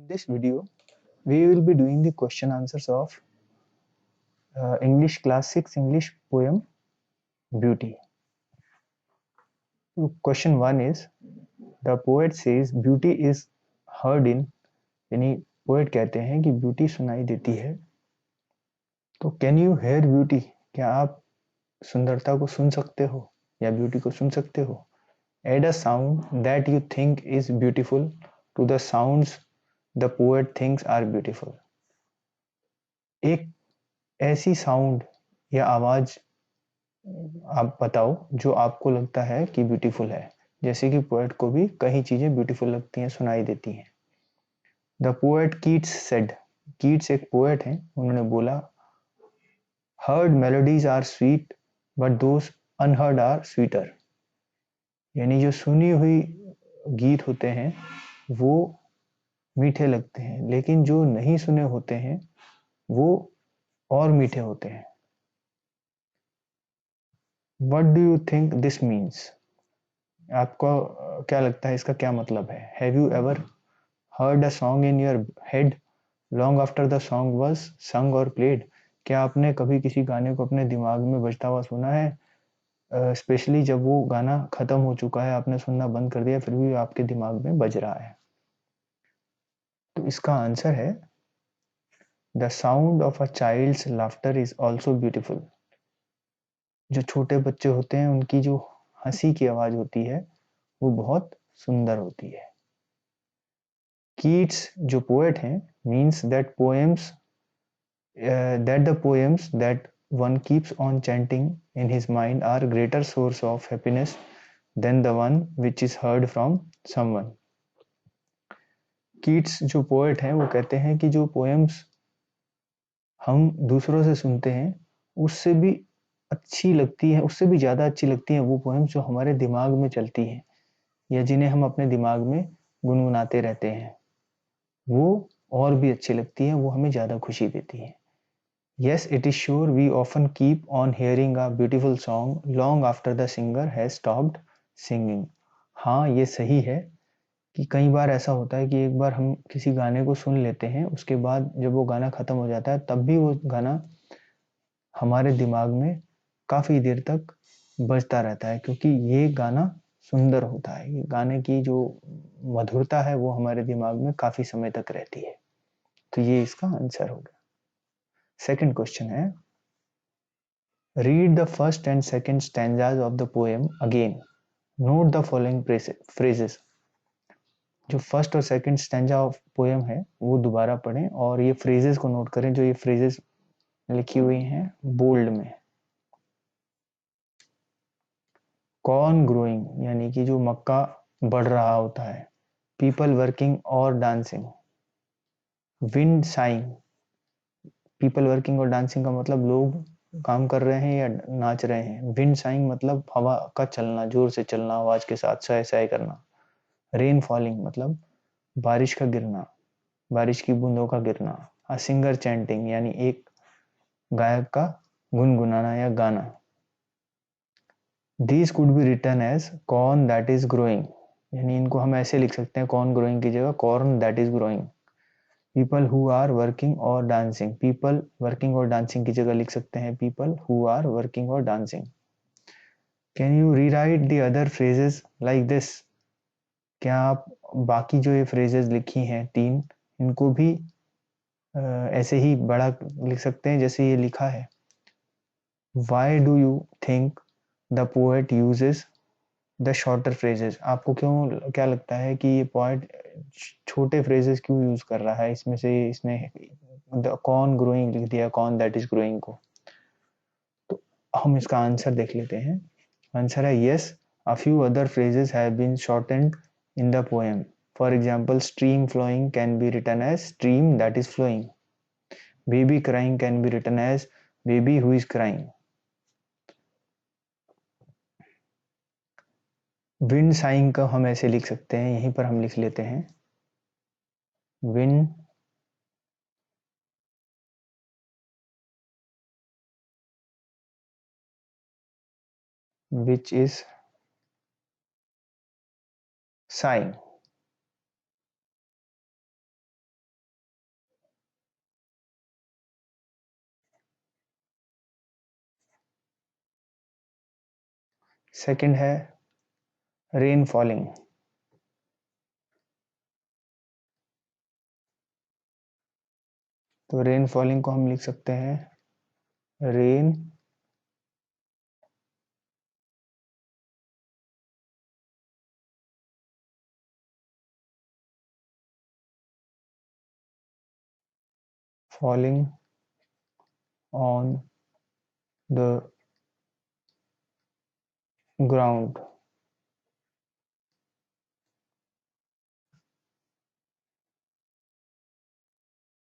In this video, we will be doing the question answers of English Class 6 English poem Beauty. So question 1 is, the poet says beauty is heard in, यानी poet कहते हैं कि beauty सुनाई देती है. तो can you hair beauty, क्या आप सुंदरता को सुन सकते हो या ब्यूटी को सुन सकते हो? Add a sound that you think is beautiful to the sounds the poet thinks are beautiful. एक ऐसी साउंड या आवाज आप बताओ जो आपको लगता है कि ब्यूटीफुल है. जैसे कि पोएट को भी कई चीजें ब्यूटीफुल लगती हैं, सुनाई देती हैं. The poet Keats said, Keats एक पोएट हैं, उन्होंने बोला, heard melodies are sweet but those unheard are sweeter. यानी जो सुनी हुई गीत होते हैं वो मीठे लगते हैं, लेकिन जो नहीं सुने होते हैं वो और मीठे होते हैं. What do you think this means? आपको क्या लगता है इसका क्या मतलब है? Have you ever heard a song in your head long after the song was sung or played? क्या आपने कभी किसी गाने को अपने दिमाग में बजता हुआ सुना है, स्पेशली जब वो गाना खत्म हो चुका है, आपने सुनना बंद कर दिया, फिर भी आपके दिमाग में बज रहा है? तो इसका आंसर है, the sound of a child's laughter is also beautiful. जो छोटे बच्चे होते हैं उनकी जो हंसी की आवाज होती है वो बहुत सुंदर होती है. कीट्स जो पोएट हैं means that the poems that one keeps on chanting in his mind are greater source of happiness than the one which is heard from someone. Keats जो पोएट हैं वो कहते हैं कि जो पोएम्स हम दूसरों से सुनते हैं उससे भी अच्छी लगती है, उससे भी ज़्यादा अच्छी लगती हैं वो पोएम्स जो हमारे दिमाग में चलती हैं या जिन्हें हम अपने दिमाग में गुनगुनाते रहते हैं. वो और भी अच्छी लगती हैं, वो हमें ज़्यादा खुशी देती हैं. Yes, it is sure we often keep on hearing a beautiful song long after the singer has stopped singing. हाँ, ये सही है कि कई बार ऐसा होता है कि एक बार हम किसी गाने को सुन लेते हैं, उसके बाद जब वो गाना खत्म हो जाता है तब भी वो गाना हमारे दिमाग में काफ़ी देर तक बजता रहता है, क्योंकि ये गाना सुंदर होता है. ये गाने की जो मधुरता है वो हमारे दिमाग में काफ़ी समय तक रहती है. तो ये इसका आंसर हो गया. सेकंड क्वेश्चन है, read the first and second stanzas of the poem again. Note the following phrases. जो फर्स्ट और सेकंड स्टैंजा ऑफ पोएम है वो दोबारा पढ़ें और ये फ्रेजेस को नोट करें. जो ये फ्रेजेस लिखी हुई हैं बोल्ड में. कॉर्न ग्रोइंग यानी कि जो मक्का बढ़ रहा होता है. पीपल वर्किंग और dancing. Wind saying. People working और डांसिंग का मतलब लोग काम कर रहे हैं या नाच रहे हैं. विंड साइंग मतलब हवा का चलना, जोर से चलना, आवाज के साथ सह सह करना. रेन फॉलिंग मतलब बारिश का गिरना, बारिश की बूंदों का गिरना. अ सिंगर चैंटिंग यानी एक गायक का गुनगुनाना या गाना. These could be written as corn that is growing. यानी इनको हम ऐसे लिख सकते हैं, corn growing की जगह corn that is growing. People who are working or dancing. People working or dancing की जगह लिख सकते हैं people who are working or dancing. Can you rewrite the other phrases like this? क्या आप बाकी जो ये phrases लिखी हैं तीन, इनको भी ऐसे ही बड़ा लिख सकते हैं जैसे ये लिखा है. Why do you think the poet uses the shorter phrases. आपको क्यों, क्या लगता है कि ये पोएट छोटे फ्रेजेस क्यों यूज कर रहा है? इसमें से इसने द कॉर्न ग्रोइंग लिख दिया, कॉर्न दैट इज ग्रोइंग को. तो हम इसका आंसर देख लेते हैं. आंसर है yes, a few other phrases have been shortened in the poem. For example, stream flowing can be written as stream that is flowing. Baby crying can be written as baby who is crying. Wind sighing का हम ऐसे लिख सकते हैं, यहीं पर हम लिख लेते हैं, wind which is sighing. Second है रेन फॉलिंग। तो रेन फॉलिंग को हम लिख सकते हैं rain falling on the ground।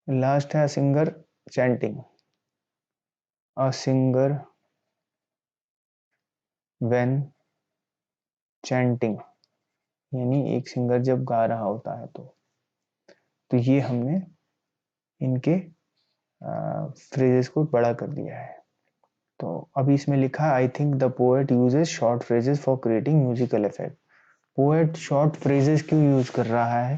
Last है singer chanting. A singer when chanting, यानी एक सिंगर जब गा रहा होता है तो ये हमने इनके फ्रेजेस को बड़ा कर दिया है। तो अभी इसमें लिखा है I think the poet uses short phrases for creating musical effect. Poet short phrases क्यों यूज कर रहा है?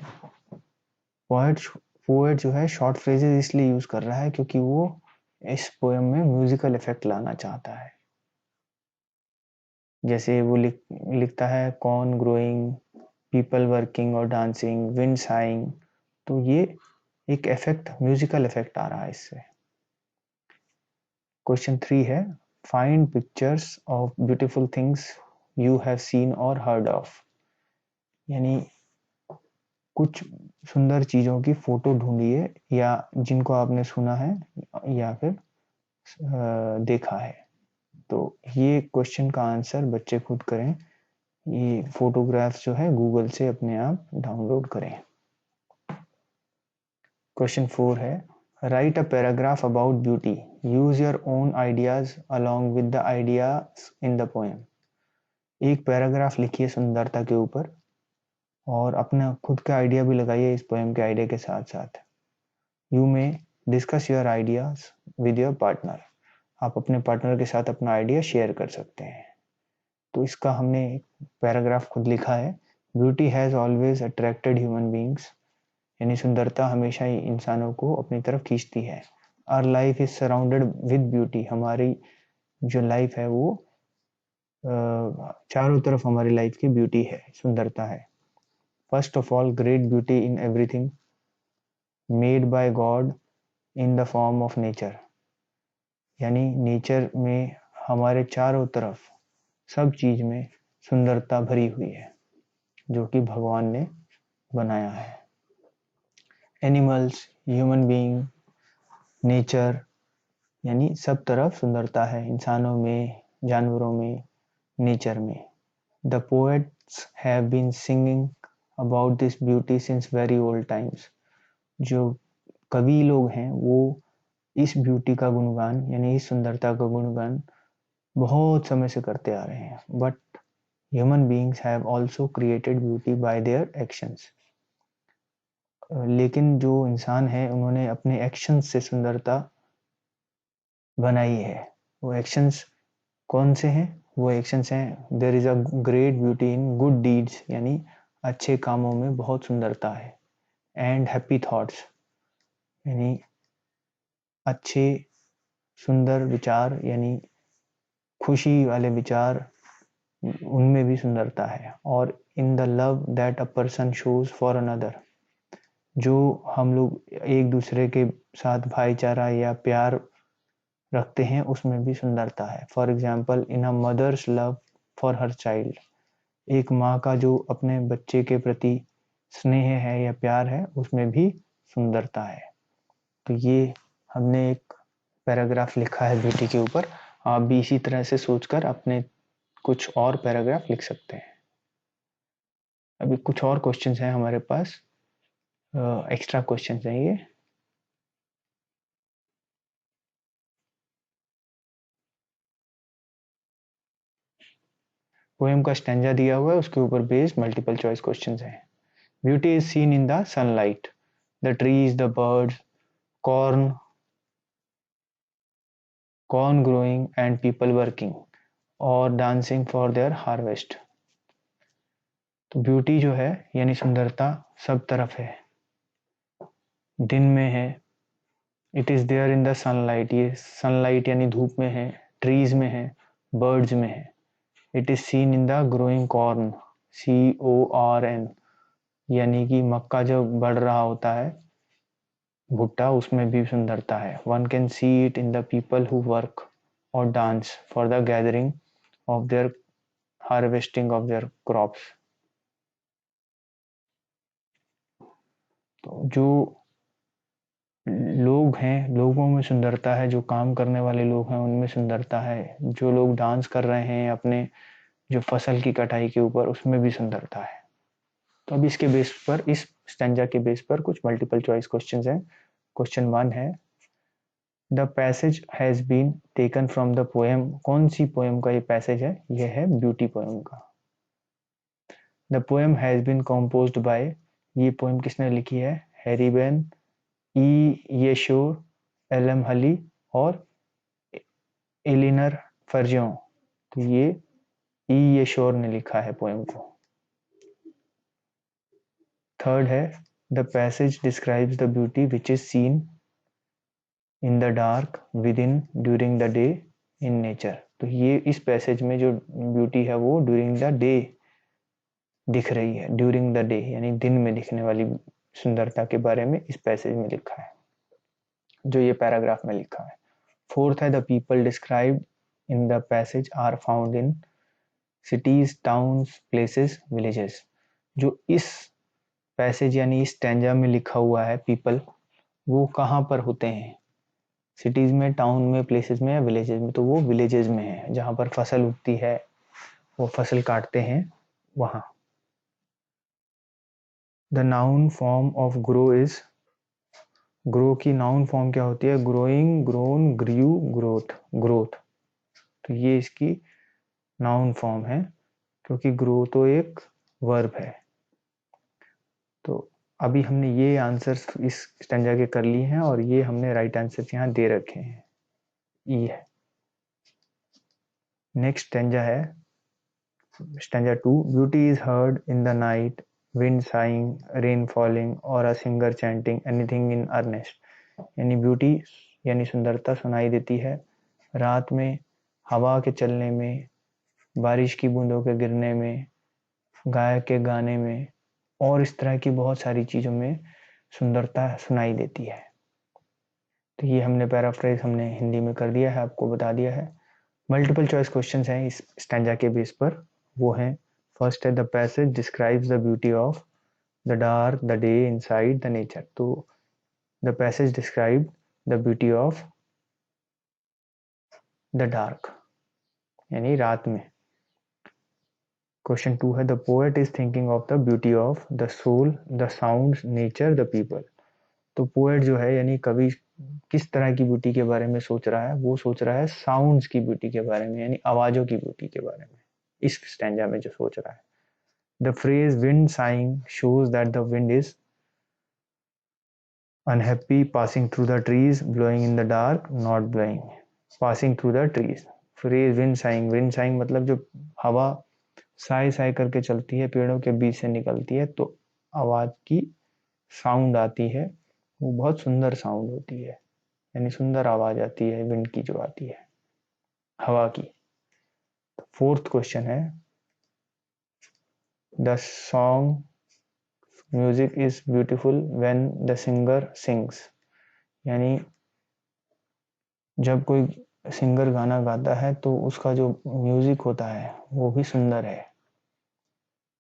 पोएट पोएट जो है शॉर्ट फ्रेजेस इसलिए यूज कर रहा है क्योंकि वो इस पोएम में म्यूजिकल इफेक्ट लाना चाहता है। जैसे वो लिखता है कॉर्न ग्रोइंग, पीपल वर्किंग और डांसिंग, विंड साइंग, तो ये एक इफेक्ट, म्यूजिकल इफेक्ट आ रहा है इससे। क्वेश्चन 3 है find pictures of beautiful things you have seen और हर्ड ऑफ, यानी कुछ सुंदर चीजों की फोटो ढूंढिए या जिनको आपने सुना है या फिर देखा है। तो ये क्वेश्चन का आंसर बच्चे खुद करें। ये फोटोग्राफ्स जो है गूगल से अपने आप डाउनलोड करें। क्वेश्चन 4 है right a paragraph about beauty, use your own ideas along with the ideas in the poem. एक पैराग्राफ लिखिए सुंदरता के ऊपर और अपना खुद का आइडिया भी लगाइए इस पोएम के आइडिया के साथ साथ। You may discuss your ideas with your partner, आप अपने पार्टनर के साथ अपना आइडिया शेयर कर सकते हैं। तो इसका हमने पैराग्राफ खुद लिखा है। Beauty has always attracted human beings, यानी सुंदरता हमेशा ही इंसानों को अपनी तरफ खींचती है। Our life is surrounded with beauty, हमारी जो लाइफ है वो चारों तरफ हमारी लाइफ की ब्यूटी है, सुंदरता है। First of all great beauty in everything made by God in the form of nature, यानी नेचर में हमारे चारों तरफ सब चीज में सुंदरता भरी हुई है जो कि भगवान ने बनाया है। एनिमल्स, ह्यूमन बीइंग, नेचर, यानी सब तरफ सुंदरता है, इंसानों में, जानवरों में, नेचर में। The poets have been singing about this beauty since very old times, जो कवि लोग हैं वो इस ब्यूटी का गुणगान यानी इस सुंदरता का गुणगान बहुत समय से करते आ रहे हैं। But human beings have also created beauty bye their actions, लेकिन जो इंसान है उन्होंने अपने एक्शंस से सुंदरता बनाई है। वो एक्शंस कौन से हैं? वो एक्शंस हैं there is a great beauty in good deeds, यानी अच्छे कामों में बहुत सुंदरता है। एंड हैप्पी थॉट्स, यानी अच्छे सुंदर विचार, यानी खुशी वाले विचार, उनमें भी सुंदरता है। और in the love that a person shows for another, जो हम लोग एक दूसरे के साथ भाईचारा या प्यार रखते हैं उसमें भी सुंदरता है। For example in a mother's love for her child, एक माँ का जो अपने बच्चे के प्रति स्नेह है या प्यार है उसमें भी सुंदरता है। तो ये हमने एक पैराग्राफ लिखा है ब्यूटी के ऊपर। आप भी इसी तरह से सोचकर अपने कुछ और पैराग्राफ लिख सकते हैं। अभी कुछ और क्वेश्चंस हैं हमारे पास, एक्स्ट्रा क्वेश्चंस हैं ये। पोएम का स्टैंजा दिया हुआ है, उसके ऊपर बेस्ड मल्टीपल चॉइस क्वेश्चंस हैं। Beauty is seen in the sunlight, the trees, the birds, corn corn growing and people working और dancing for their harvest। तो ब्यूटी जो है यानी सुंदरता सब तरफ है, दिन में है, it is there in the sunlight, ये सनलाइट यानी धूप में है, ट्रीज में है, बर्ड्स में है। It is seen in the growing corn, CORN, यानी कि मक्का जब बढ़ रहा होता है, भुट्टा, उसमें भी सुंदरता है. One can see it in the people who work और dance for the gathering of their harvesting of their crops. तो जो लोग हैं, लोगों में सुंदरता है, जो काम करने वाले लोग हैं उनमें सुंदरता है, जो लोग डांस कर रहे हैं अपने जो फसल की कटाई के ऊपर, उसमें भी सुंदरता है. तो अब इसके बेस पर, इस स्टैंजा के बेस पर कुछ मल्टीपल चॉइस क्वेश्चंस हैं. क्वेश्चन 1 है, the passage has been taken from the poem. कौन सी पोएम का ये पैसेज है? ये है ब्यूटी पोएम का. The poem has been composed by, ये पोएम किसने लिखी है? हैरी बेन, येशोर, एलएम हली और एलिनर फर्जियों. तो ये येशोर ने लिखा है पोएम को. थर्ड है, the passage describes the beauty which is seen in the dark with in during the day in nature. तो ये इस पैसेज में जो ब्यूटी है वो ड्यूरिंग द डे दिख रही है. ड्यूरिंग द डे यानी दिन में दिखने वाली सुंदरता के बारे में इस पैसेज में लिखा है, जो ये पैराग्राफ में लिखा है. फोर्थ है, the people described in the passage are found in cities, towns, places, villages. जो इस पैसेज यानी इस स्टैंजा में लिखा हुआ है पीपल, वो कहाँ पर होते हैं? सिटीज में, टाउन में, प्लेसेस में या विलेजेस में? तो वो विलेजेस में है, जहां पर फसल उगती है, वो फसल काटते हैं वहां. The noun form of grow is, grow की नाउन फॉर्म क्या होती है? Growing, grown, grieve, growth, growth. तो ये इसकी नाउन फॉर्म है, क्योंकि ग्रो तो एक वर्ब है. तो अभी हमने ये आंसर्स इस स्टैंजा के कर लिए हैं और ये हमने राइट आंसर्स यहाँ दे रखे हैं. ई है. नेक्स्ट स्टैंजा है stanza 2. Beauty is heard in the night, wind sighing, rain falling और a singer chanting anything in earnest. यानी ब्यूटी यानी सुंदरता सुनाई देती है रात में, हवा के चलने में, बारिश की बूंदों के गिरने में, गायक के गाने में और इस तरह की बहुत सारी चीज़ों में सुंदरता सुनाई देती है. तो ये हमने पैराफ्रेज हमने हिंदी में कर दिया है, आपको बता दिया है. मल्टीपल चॉइस क्वेश्चंस हैं इस स्टैंजा के बेस पर. वो हैं, फर्स्ट है, the passage describes the beauty of the dark, the day, inside the nature. तो the passage describe the beauty of the dark यानी रात में. क्वेश्चन 2 है, the poet is thinking of the beauty of the soul, the sounds, nature, the people. तो poet जो है यानी कवि किस तरह की ब्यूटी के बारे में सोच रहा है? वो सोच रहा है साउंड्स की ब्यूटी के बारे में, यानी आवाजों की ब्यूटी के बारे में, इस स्टैंजा में जो सोच रहा है. The phrase wind saying shows that the wind is unhappy, passing through the trees, blowing in the dark, not blowing, passing through the trees. Phrase wind saying, wind saying मतलब जो हवा साई साई करके चलती है, पेड़ों के बीच से निकलती है, तो आवाज की साउंड आती है, वो बहुत सुंदर साउंड होती है, यानी सुंदर आवाज आती है विंड की जो आती है, हवा की. फोर्थ क्वेश्चन है, the song music is beautiful when the singer sings. यानी जब कोई सिंगर गाना गाता है तो उसका जो म्यूजिक होता है वो भी सुंदर है.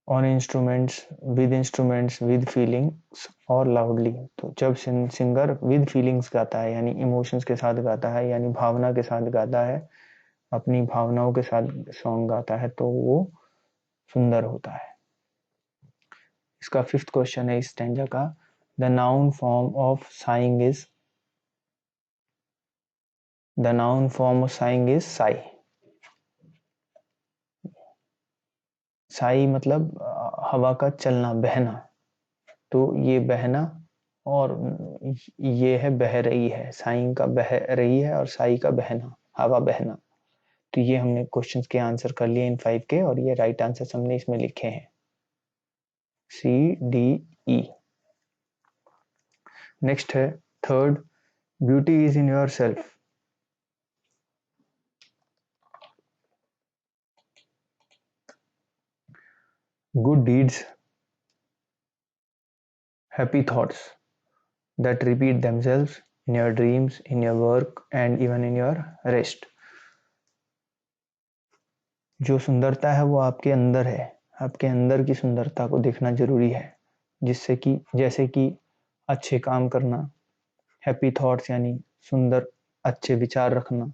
ऑन इंस्ट्रूमेंट्स विद फीलिंग्स और लाउडली. तो जब सिंगर विद फीलिंग्स गाता है यानी इमोशंस के साथ गाता है, यानी भावना के साथ गाता है, अपनी भावनाओं के साथ सॉन्ग गाता है, तो वो सुंदर होता है. इसका फिफ्थ क्वेश्चन है इस स्टैंजा का, the noun form of saying is, the noun form of saying is Sai. Sai मतलब हवा का चलना, बहना. तो ये बहना और ये है बह रही है, साई का बह रही है और साई का बहना, हवा बहना. तो ये हमने क्वेश्चंस के आंसर कर लिए इन 5 के, और ये राइट आंसर हमने इसमें लिखे हैं, CDE. नेक्स्ट है third, beauty is in your self. good deeds, happy thoughts that repeat themselves in your dreams, in your work, and even in your rest. जो सुंदरता है वो आपके अंदर है, आपके अंदर की सुंदरता को देखना जरूरी है, जिससे कि जैसे कि अच्छे काम करना, हैप्पी थॉट्स यानी सुंदर अच्छे विचार रखना,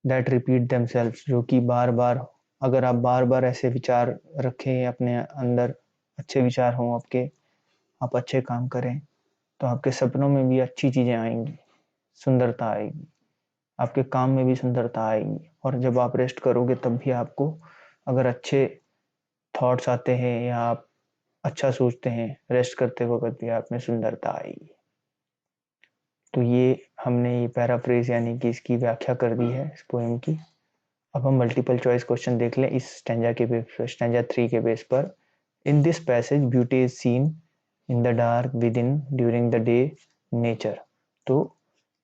दैट रिपीट देमसेल्व्स जो कि बार बार, अगर आप बार बार ऐसे विचार रखें अपने अंदर, अच्छे विचार हों आपके, आप अच्छे काम करें, तो आपके सपनों में भी अच्छी चीजें आएंगी, सुंदरता आएगी, आपके काम में भी सुंदरता आएगी। और जब आप रेस्ट करोगे तब भी आपको अगर अच्छे थॉट्स आते हैं या आप अच्छा सोचते हैं, रेस्ट करते वक्त भी आप में सुंदरता आएगी। तो ये हमने ये पैराफ्रेज यानी कि इसकी व्याख्या कर दी है इस पोएम की। अब हम मल्टीपल चॉइस क्वेश्चन देख लें इस स्टैंजा के बेस पर, स्टैंजा 3 के बेस पर। In this passage beauty is seen in the dark with in during the day nature. तो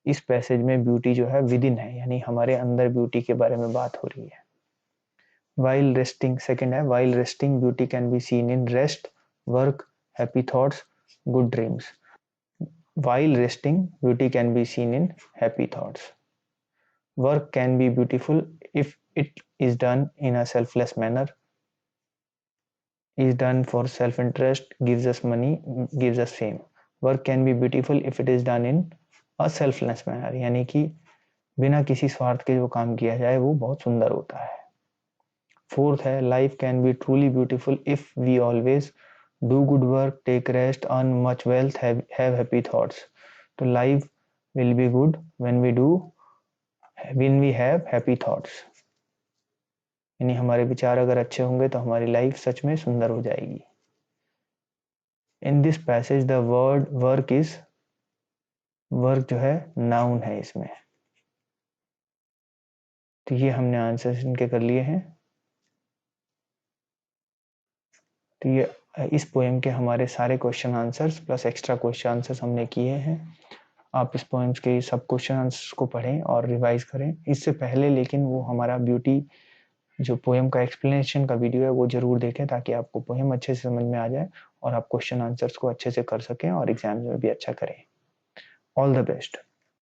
इस पैसेज में ब्यूटी जो है विद इन है, यानी हमारे अंदर ब्यूटी के बारे में बात हो रही है। वाइल रेस्टिंग, सेकंड है, while resting beauty can be seen in rest, work, happy thoughts, good dreams. While resting, beauty can be seen in happy thoughts. Work can be beautiful if it is done in a selfless manner, is done for self-interest, gives us money, gives us fame. Work can be beautiful if it is done in a selfless manner, यानी कि बिना किसी स्वार्थ के जो काम किया जाए वो बहुत सुंदर होता है। फोर्थ है, life can be truly beautiful if we always do good work, take rest, earn much wealth, have happy thoughts. तो life will be good when we have happy thoughts, यानी हमारे विचार अगर अच्छे होंगे तो हमारी लाइफ सच में सुंदर हो जाएगी। In this passage the word work is, work जो है नाउन है इसमें। तो ये हमने आंसर इनके कर लिए हैं। तो ये इस पोएम के हमारे सारे question answers plus extra question answers हमने किए हैं। आप इस पोएम्स के सब क्वेश्चन आंसर्स को पढ़ें और रिवाइज करें। इससे पहले लेकिन वो हमारा ब्यूटी जो पोएम का एक्सप्लेनेशन का वीडियो है वो जरूर देखें, ताकि आपको पोएम अच्छे से समझ में आ जाए और आप क्वेश्चन आंसर्स को अच्छे से कर सकें और एग्जाम में भी अच्छा करें। All the best.